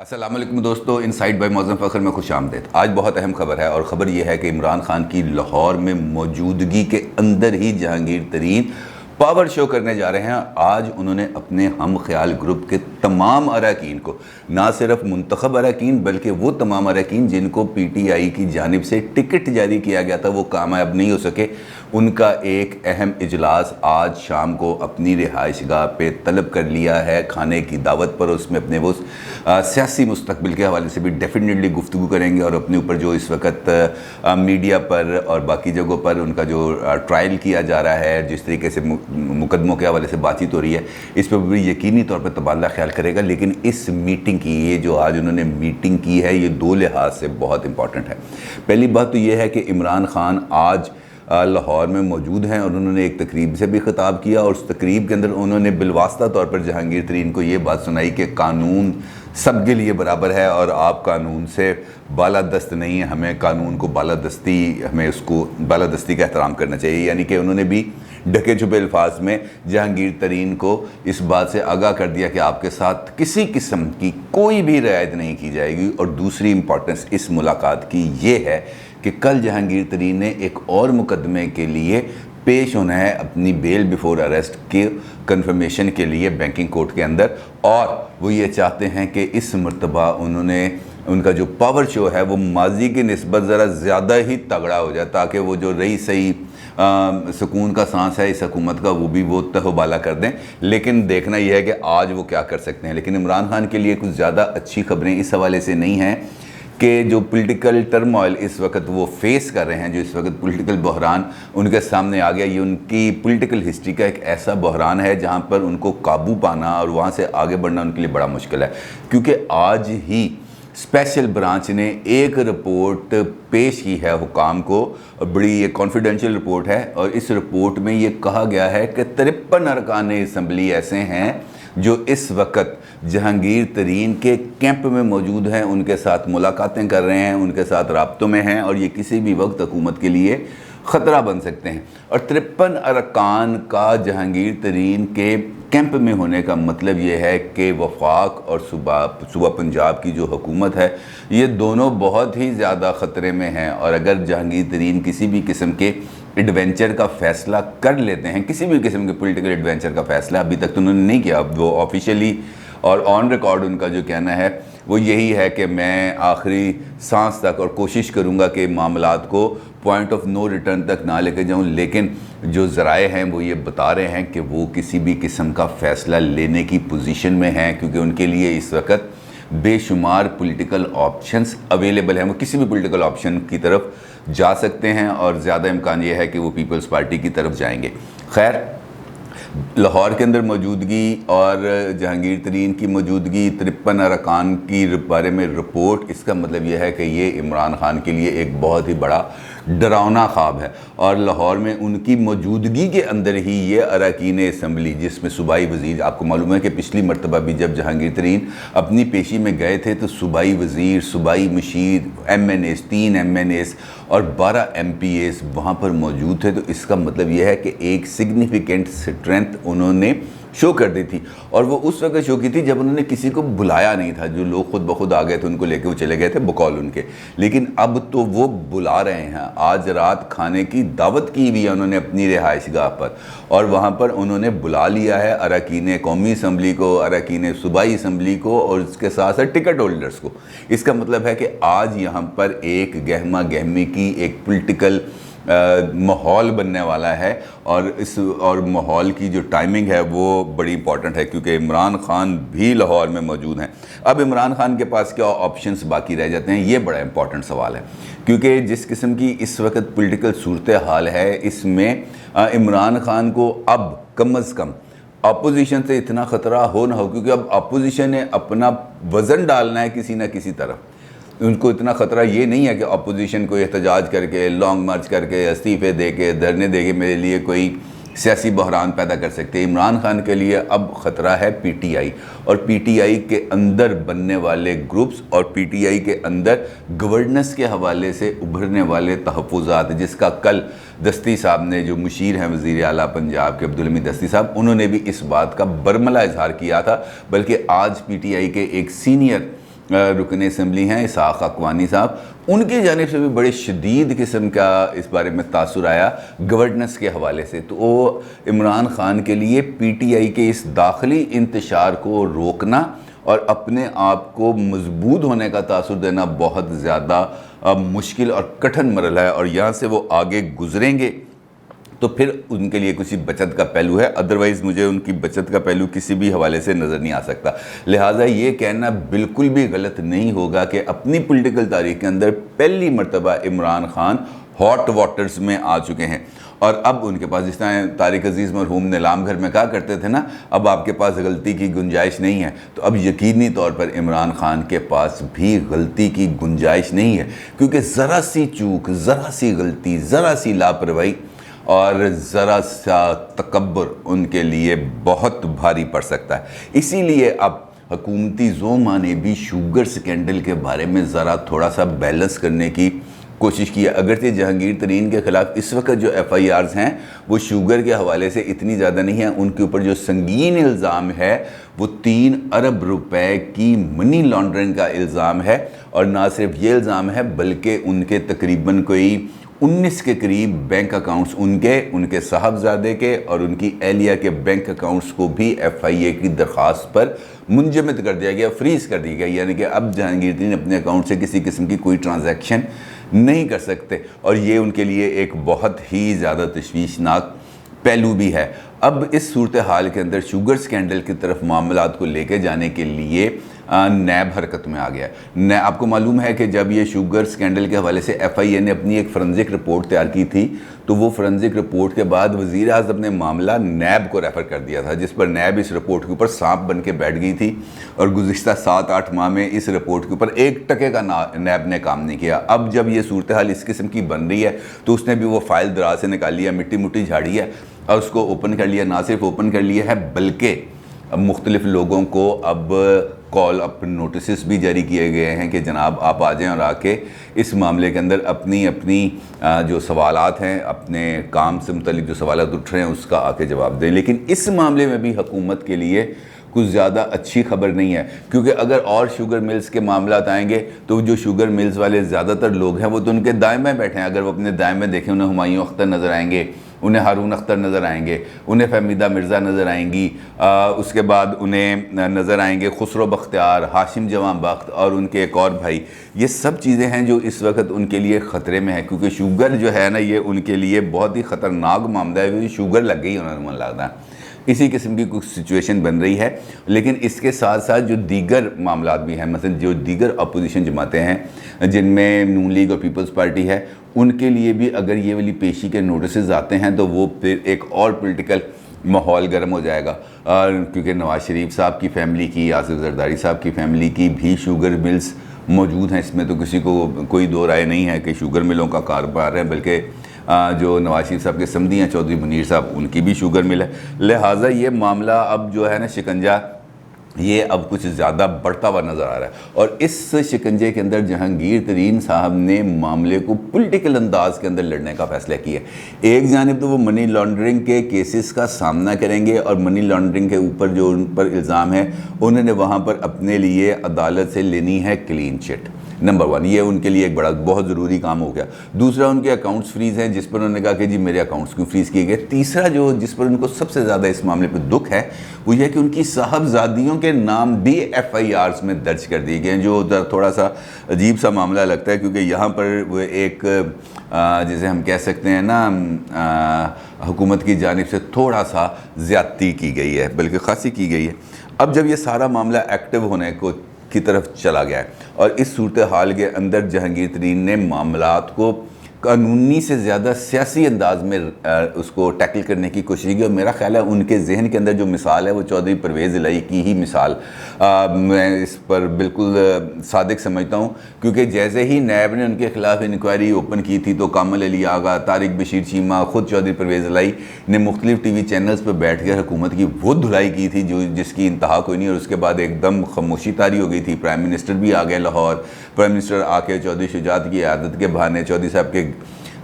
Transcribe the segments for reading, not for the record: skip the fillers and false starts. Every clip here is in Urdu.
السلام علیکم دوستو، انسائٹ بائی معظم فخر میں خوش آمدید۔ آج بہت اہم خبر ہے اور خبر یہ ہے کہ عمران خان کی لاہور میں موجودگی کے اندر ہی جہانگیر ترین پاور شو کرنے جا رہے ہیں۔ آج انہوں نے اپنے ہم خیال گروپ کے تمام اراکین کو، نہ صرف منتخب اراکین بلکہ وہ تمام اراکین جن کو پی ٹی آئی کی جانب سے ٹکٹ جاری کیا گیا تھا وہ کامیاب نہیں ہو سکے، ان کا ایک اہم اجلاس آج شام کو اپنی رہائش گاہ پہ طلب کر لیا ہے کھانے کی دعوت پر۔ اس میں اپنے وہ سیاسی مستقبل کے حوالے سے بھی ڈیفینیٹلی گفتگو کریں گے اور اپنے اوپر جو اس وقت میڈیا پر اور باقی جگہوں پر ان کا جو ٹرائل کیا جا رہا ہے، جس طریقے سے مقدموں کے حوالے سے بات چیت ہو رہی ہے، اس پہ بھی یقینی طور پر تبادلہ خیال کرے گا۔ لیکن اس میٹنگ کی، یہ جو آج انہوں نے میٹنگ کی ہے، یہ دو لحاظ سے بہت امپورٹنٹ ہے۔ پہلی بات تو یہ ہے کہ عمران خان آج لاہور میں موجود ہیں اور انہوں نے ایک تقریب سے بھی خطاب کیا، اور اس تقریب کے اندر انہوں نے بالواسطہ طور پر جہانگیر ترین کو یہ بات سنائی کہ قانون سب کے لیے برابر ہے اور آپ قانون سے بالادست نہیں ہیں، ہمیں قانون کو ہمیں اس کو بالادستی کا احترام کرنا چاہیے۔ یعنی کہ انہوں نے بھی ڈھکے چھپے الفاظ میں جہانگیر ترین کو اس بات سے آگاہ کر دیا کہ آپ کے ساتھ کسی قسم کی کوئی بھی رعایت نہیں کی جائے گی۔ اور دوسری امپورٹنس اس ملاقات کی یہ ہے کہ کل جہانگیر ترین نے ایک اور مقدمے کے لیے پیش ہونا ہے اپنی بیل بیفور اریسٹ کے کنفرمیشن کے لیے بینکنگ کورٹ کے اندر، اور وہ یہ چاہتے ہیں کہ اس مرتبہ ان کا جو پاور شو ہے وہ ماضی کی نسبت ذرا زیادہ ہی تگڑا ہو جائے، تاکہ وہ جو رہی صحیح سکون کا سانس ہے اس حکومت کا وہ بھی وہ تہو بالا کر دیں۔ لیکن دیکھنا یہ ہے کہ آج وہ کیا کر سکتے ہیں۔ لیکن عمران خان کے لیے کچھ زیادہ اچھی خبریں اس حوالے سے نہیں ہیں کہ جو پولیٹیکل ٹرموائل اس وقت وہ فیس کر رہے ہیں، جو اس وقت پولیٹیکل بحران ان کے سامنے آ گیا، یہ ان کی پولیٹیکل ہسٹری کا ایک ایسا بحران ہے جہاں پر ان کو قابو پانا اور وہاں سے آگے بڑھنا ان کے لیے بڑا مشکل ہے۔ کیونکہ آج ہی اسپیشل برانچ نے ایک رپورٹ پیش کی ہے حکام کو، بڑی یہ کانفیڈینشیل رپورٹ ہے، اور اس رپورٹ میں یہ کہا گیا ہے کہ 53 ارکان اسمبلی ایسے ہیں جو اس وقت جہانگیر ترین کے کیمپ میں موجود ہیں، ان کے ساتھ ملاقاتیں کر رہے ہیں، ان کے ساتھ رابطوں میں ہیں، اور یہ کسی بھی وقت حکومت کے لیے خطرہ بن سکتے ہیں۔ اور 53 ارکان کا جہانگیر ترین کے کیمپ میں ہونے کا مطلب یہ ہے کہ وفاق اور صوبہ پنجاب کی جو حکومت ہے، یہ دونوں بہت ہی زیادہ خطرے میں ہیں۔ اور اگر جہانگیر ترین کسی بھی قسم کے ایڈونچر کا فیصلہ کر لیتے ہیں، کسی بھی قسم کے پولیٹیکل ایڈونچر کا فیصلہ ابھی تک تو انہوں نے نہیں کیا، وہ آفیشیلی اور آن ریکارڈ ان کا جو کہنا ہے وہ یہی ہے کہ میں آخری سانس تک اور کوشش کروں گا کہ معاملات کو پوائنٹ آف نو ریٹرن تک نہ لے کے جاؤں۔ لیکن جو ذرائع ہیں وہ یہ بتا رہے ہیں کہ وہ کسی بھی قسم کا فیصلہ لینے کی پوزیشن میں ہیں، کیونکہ ان کے لیے اس وقت بے شمار پولیٹیکل آپشنز اویلیبل ہیں، وہ کسی بھی پولیٹیکل آپشن کی طرف جا سکتے ہیں، اور زیادہ امکان یہ ہے کہ وہ پیپلز پارٹی کی طرف جائیں گے۔ خیر، لاہور کے اندر موجودگی اور جہانگیر ترین کی موجودگی، 53 ارکان کی بارے میں رپورٹ، اس کا مطلب یہ ہے کہ یہ عمران خان کے لیے ایک بہت ہی بڑا ڈراؤنا خواب ہے۔ اور لاہور میں ان کی موجودگی کے اندر ہی یہ اراکین اسمبلی، جس میں صوبائی وزیر، آپ کو معلوم ہے کہ پچھلی مرتبہ بھی جب جہانگیر ترین اپنی پیشی میں گئے تھے تو صوبائی وزیر، صوبائی مشیر، M N As, 3 M N As اور 12 ایم پی ایز وہاں پر موجود تھے۔ تو اس کا مطلب یہ ہے کہ ایک سگنیفیکنٹ اسٹرینتھ انہوں نے شو کر دی تھی، اور وہ اس وقت شو کی تھی جب انہوں نے کسی کو بلایا نہیں تھا، جو لوگ خود بخود آ گئے تھے ان کو لے کے وہ چلے گئے تھے بقول ان کے۔ لیکن اب تو وہ بلا رہے ہیں۔ آج رات کھانے کی دعوت کی ہوئی ہے انہوں نے اپنی رہائش گاہ پر، اور وہاں پر انہوں نے بلا لیا ہے اراکین قومی اسمبلی کو، اراکین صوبائی اسمبلی کو، اور اس کے ساتھ ساتھ ٹکٹ ہولڈرز کو۔ اس کا مطلب ہے کہ آج یہاں پر ایک گہما گہمی کی ایک پولیٹیکل ماحول بننے والا ہے، اور ماحول کی جو ٹائمنگ ہے وہ بڑی امپورٹنٹ ہے، کیونکہ عمران خان بھی لاہور میں موجود ہیں۔ اب عمران خان کے پاس کیا آپشنز باقی رہ جاتے ہیں، یہ بڑا امپورٹنٹ سوال ہے، کیونکہ جس قسم کی اس وقت پولیٹیکل صورتحال ہے، اس میں عمران خان کو اب کم از کم اپوزیشن سے اتنا خطرہ ہو نہ ہو، کیونکہ اب اپوزیشن نے اپنا وزن ڈالنا ہے کسی نہ کسی طرف۔ ان کو اتنا خطرہ یہ نہیں ہے کہ اپوزیشن کو احتجاج کر کے، لانگ مارچ کر کے، استعفے دے کے، دھرنے دے کے میرے لیے کوئی سیاسی بحران پیدا کر سکتے۔ عمران خان کے لیے اب خطرہ ہے پی ٹی آئی، اور پی ٹی آئی کے اندر بننے والے گروپس، اور پی ٹی آئی کے اندر گورننس کے حوالے سے ابھرنے والے تحفظات، جس کا کل دستی صاحب نے، جو مشیر ہیں وزیر اعلیٰ پنجاب کے عبدالحمید دستی صاحب، انہوں نے بھی اس بات کا برملا اظہار کیا تھا۔ بلکہ آج پی ٹی آئی کے ایک سینئر رکن اسمبلی ہیں اسحاق اقوانی صاحب، ان کی جانب سے بھی بڑے شدید قسم کا اس بارے میں تاثر آیا گورننس کے حوالے سے۔ تو وہ عمران خان کے لیے پی ٹی آئی کے اس داخلی انتشار کو روکنا اور اپنے آپ کو مضبوط ہونے کا تاثر دینا بہت زیادہ مشکل اور کٹھن مرحلہ ہے، اور یہاں سے وہ آگے گزریں گے تو پھر ان کے لیے کسی بچت کا پہلو ہے، ادروائز مجھے ان کی بچت کا پہلو کسی بھی حوالے سے نظر نہیں آ سکتا۔ لہٰذا یہ کہنا بالکل بھی غلط نہیں ہوگا کہ اپنی پولیٹیکل تاریخ کے اندر پہلی مرتبہ عمران خان ہاٹ واٹرز میں آ چکے ہیں، اور اب ان کے پاس، جس طرح طارق عزیز مرحوم نیلام گھر میں کہا کرتے تھے نا، اب آپ کے پاس غلطی کی گنجائش نہیں ہے، تو اب یقینی طور پر عمران خان کے پاس بھی غلطی کی گنجائش نہیں ہے، کیونکہ ذرا سی چوک، ذرا سی غلطی، ذرا سی لاپرواہی اور ذرا سا تکبر ان کے لیے بہت بھاری پڑ سکتا ہے۔ اسی لیے اب حکومتی زوما نے بھی شوگر سکینڈل کے بارے میں ذرا تھوڑا سا بیلنس کرنے کی کوشش کی ہے۔ اگرچہ جہانگیر ترین کے خلاف اس وقت جو ایف آئی آرز ہیں وہ شوگر کے حوالے سے اتنی زیادہ نہیں ہیں، ان کے اوپر جو سنگین الزام ہے وہ 3 ارب روپے کی منی لانڈرنگ کا الزام ہے، اور نہ صرف یہ الزام ہے بلکہ ان کے تقریباً کوئی 19 کے قریب بینک اکاؤنٹس ان کے صاحبزادے کے اور ان کی اہلیہ کے بینک اکاؤنٹس کو بھی ایف آئی اے کی درخواست پر منجمد کر دیا گیا، فریز کر دیا گیا، یعنی کہ اب جہانگیر ترین اپنے اکاؤنٹ سے کسی قسم کی کوئی ٹرانزیکشن نہیں کر سکتے، اور یہ ان کے لیے ایک بہت ہی زیادہ تشویشناک پہلو بھی ہے۔ اب اس صورتحال کے اندر شوگر سکینڈل کی طرف معاملات کو لے کے جانے کے لیے نیب حرکت میں آ گیا ہے۔ آپ کو معلوم ہے کہ جب یہ شوگر سکینڈل کے حوالے سے ایف آئی اے نے اپنی ایک فرنزک رپورٹ تیار کی تھی، تو وہ فرنزک رپورٹ کے بعد وزیر اعظم نے معاملہ نیب کو ریفر کر دیا تھا، جس پر نیب اس رپورٹ کے اوپر سانپ بن کے بیٹھ گئی تھی، اور گزشتہ 7-8 ماہ میں اس رپورٹ کے اوپر 1 ٹکے کا نیب نے کام نہیں کیا۔ اب جب یہ صورتحال اس قسم کی بن رہی ہے تو اس نے بھی وہ فائل دراز سے نکالی ہے، مٹی مٹی جھاڑی ہے اور اس کو اوپن کر لیا۔ نہ صرف اوپن کر لیا ہے بلکہ مختلف لوگوں کو اب کال اپ نوٹسز بھی جاری کیے گئے ہیں کہ جناب آپ آ جائیں اور آ کے اس معاملے کے اندر اپنی جو سوالات ہیں، اپنے کام سے متعلق جو سوالات اٹھ رہے ہیں اس کا آ کے جواب دیں۔ لیکن اس معاملے میں بھی حکومت کے لیے کچھ زیادہ اچھی خبر نہیں ہے، کیونکہ اگر اور شوگر ملز کے معاملات آئیں گے تو جو شوگر ملز والے زیادہ تر لوگ ہیں وہ تو ان کے دائیں میں بیٹھے ہیں۔ اگر وہ اپنے دائیں میں دیکھیں، انہیں ہمایوں اختر نظر آئیں گے، انہیں ہارون اختر نظر آئیں گے، انہیں فہمیدہ مرزا نظر آئیں گی، اس کے بعد انہیں نظر آئیں گے خسرو بختیار، ہاشم جوان بخت اور ان کے ایک اور بھائی۔ یہ سب چیزیں ہیں جو اس وقت ان کے لیے خطرے میں ہیں، کیونکہ شوگر جو ہے نا یہ ان کے لیے بہت ہی خطرناک معاملہ ہے، کیونکہ شوگر لگ گئی انہوں نے من لگتا ہے۔ اسی قسم کی کچھ سچویشن بن رہی ہے، لیکن اس کے ساتھ ساتھ جو دیگر معاملات بھی ہیں، مثلا جو دیگر اپوزیشن جماعتیں ہیں جن میں نون لیگ اور پیپلز پارٹی ہے، ان کے لیے بھی اگر یہ والی پیشی کے نوٹسز آتے ہیں تو وہ پھر ایک اور پولیٹیکل ماحول گرم ہو جائے گا، کیونکہ نواز شریف صاحب کی فیملی کی، آصف زرداری صاحب کی فیملی کی بھی شوگر ملز موجود ہیں۔ اس میں تو کسی کو کوئی دو رائے نہیں ہے کہ شوگر ملوں کا کاروبار ہے، بلکہ جو نواز شریف صاحب کے سمدھی ہیں چودھری منیر صاحب، ان کی بھی شوگر مل ہے۔ لہٰذا یہ معاملہ اب جو ہے نا شکنجہ، یہ اب کچھ زیادہ بڑھتا ہوا نظر آ رہا ہے، اور اس شکنجے کے اندر جہانگیر ترین صاحب نے معاملے کو پولیٹیکل انداز کے اندر لڑنے کا فیصلہ کیا ہے۔ ایک جانب تو وہ منی لانڈرنگ کے کیسز کا سامنا کریں گے، اور منی لانڈرنگ کے اوپر جو ان پر الزام ہے انہوں نے وہاں پر اپنے لیے عدالت سے لینی ہے کلین چٹ۔ نمبر 1 یہ ان کے لیے ایک بڑا بہت ضروری کام ہو گیا۔ دوسرا ان کے اکاؤنٹس فریز ہیں، جس پر انہوں نے کہا کہ جی میرے اکاؤنٹس کیوں فریز کیے گئے۔ تیسرا جس پر ان کو سب سے زیادہ اس معاملے پہ دکھ ہے وہ یہ کہ ان کی صاحبزادیوں کے نام بھی ایف آئی آرز میں درج کر دیے گئے ہیں، جو تھوڑا سا عجیب سا معاملہ لگتا ہے، کیونکہ یہاں پر وہ ایک جسے ہم کہہ سکتے ہیں نا حکومت کی جانب سے تھوڑا سا زیادتی کی گئی ہے، بلکہ خاصی کی گئی ہے۔ اب جب یہ سارا معاملہ ایکٹیو ہونے کی طرف چلا گیا ہے، اور اس صورتحال کے اندر جہانگیر ترین نے معاملات کو قانونی سے زیادہ سیاسی انداز میں اس کو ٹیکل کرنے کی کوشش کی، اور میرا خیال ہے ان کے ذہن کے اندر جو مثال ہے وہ چودھری پرویز الہی کی ہی مثال میں اس پر بالکل صادق سمجھتا ہوں، کیونکہ جیسے ہی نیب نے ان کے خلاف انکوائری اوپن کی تھی تو کامل علی آغا، طارق بشیر چیمہ، خود چودھری پرویز الہی نے مختلف ٹی وی چینلز پہ بیٹھ کر حکومت کی وہ دھلائی کی تھی جس کی انتہا کوئی نہیں، اور اس کے بعد ایک دم خاموشی طاری ہو گئی تھی۔ پرائم منسٹر بھی آ گئے لاہور، پرائم منسٹر آ کے چودھری شجاعت کی عیادت کے بہانے چودھری صاحب کے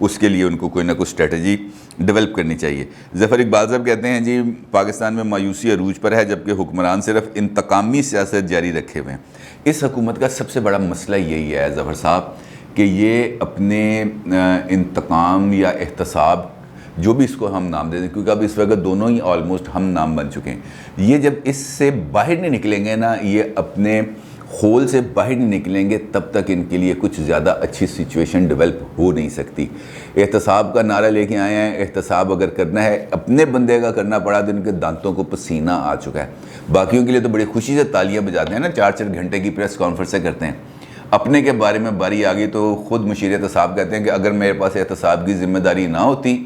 اس کے لیے ان کو کوئی نہ کوئی اسٹریٹجی ڈیولپ کرنی چاہیے۔ ظفر اقبال صاحب کہتے ہیں جی پاکستان میں مایوسی عروج پر ہے جبکہ حکمران صرف انتقامی سیاست جاری رکھے ہوئے ہیں۔ اس حکومت کا سب سے بڑا مسئلہ یہی ہے ظفر صاحب کہ یہ اپنے انتقام یا احتساب، جو بھی اس کو ہم نام دے دیں، کیونکہ اب اس وقت دونوں ہی آلموسٹ ہم نام بن چکے ہیں، یہ جب اس سے باہر نہیں نکلیں گے نا، یہ اپنے خول سے باہر نہیں نکلیں گے، تب تک ان کے لیے کچھ زیادہ اچھی سچویشن ڈیولپ ہو نہیں سکتی۔ احتساب کا نعرہ لے کے آئے ہیں، احتساب اگر کرنا ہے اپنے بندے کا کرنا پڑا تو ان کے دانتوں کو پسینہ آ چکا ہے۔ باقیوں کے لیے تو بڑی خوشی سے تالیاں بجاتے ہیں نا، 4 گھنٹے کی پریس کانفرنسیں کرتے ہیں، اپنے کے بارے میں باری آ گئی تو خود مشیر احتساب کہتے ہیں کہ اگر میرے پاس احتساب کی ذمہ داری نہ ہوتی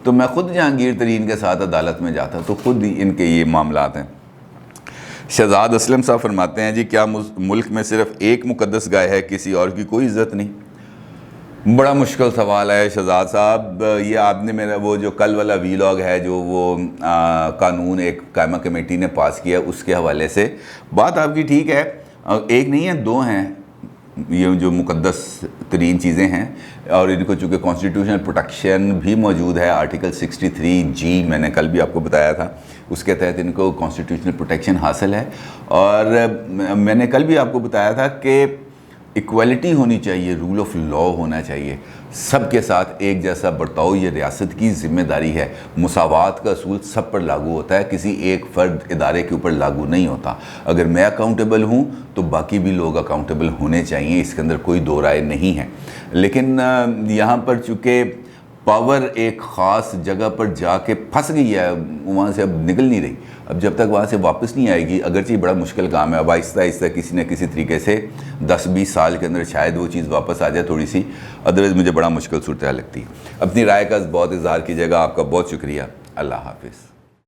تو میں خود جہانگیر ترین کے ساتھ عدالت میں جاتا۔ تو خود ہی ان کے یہ معاملات ہیں۔ شہزاد اسلم صاحب فرماتے ہیں جی کیا ملک میں صرف ایک مقدس گائے ہے، کسی اور کی کوئی عزت نہیں؟ بڑا مشکل سوال ہے شہزاد صاحب۔ یہ آپ نے میرا وہ جو کل والا ویلاگ ہے، جو وہ قانون ایک قائمہ کمیٹی نے پاس کیا، اس کے حوالے سے بات آپ کی ٹھیک ہے، ایک نہیں ہے 2 ہیں یہ جو مقدس ترین چیزیں ہیں، اور ان کو چونکہ کانسٹیٹیوشنل پروٹیکشن بھی موجود ہے، آرٹیکل 63G میں نے کل بھی آپ کو بتایا تھا، اس کے تحت ان کو کانسٹیٹیوشنل پروٹیکشن حاصل ہے۔ اور میں نے کل بھی آپ کو بتایا تھا کہ ایکویلٹی ہونی چاہیے، رول آف لا ہونا چاہیے، سب کے ساتھ ایک جیسا برتاؤ یہ ریاست کی ذمہ داری ہے۔ مساوات کا اصول سب پر لاگو ہوتا ہے، کسی ایک فرد ادارے کے اوپر لاگو نہیں ہوتا۔ اگر میں اکاؤنٹیبل ہوں تو باقی بھی لوگ اکاؤنٹیبل ہونے چاہیے، اس کے اندر کوئی دو رائے نہیں ہے۔ لیکن یہاں پر چونکہ پاور ایک خاص جگہ پر جا کے پھنس گئی ہے، وہاں سے اب نکل نہیں رہی، اب جب تک وہاں سے واپس نہیں آئے گی، اگرچہ بڑا مشکل کام ہے، اب آہستہ آہستہ کسی نہ کسی طریقے سے 10-20 سال کے اندر شاید وہ چیز واپس آ جائے تھوڑی سی، ادروائز مجھے بڑا مشکل صورتحال لگتی ہے۔ اپنی رائے کا بہت اظہار کیجیے گا، آپ کا بہت شکریہ، اللہ حافظ۔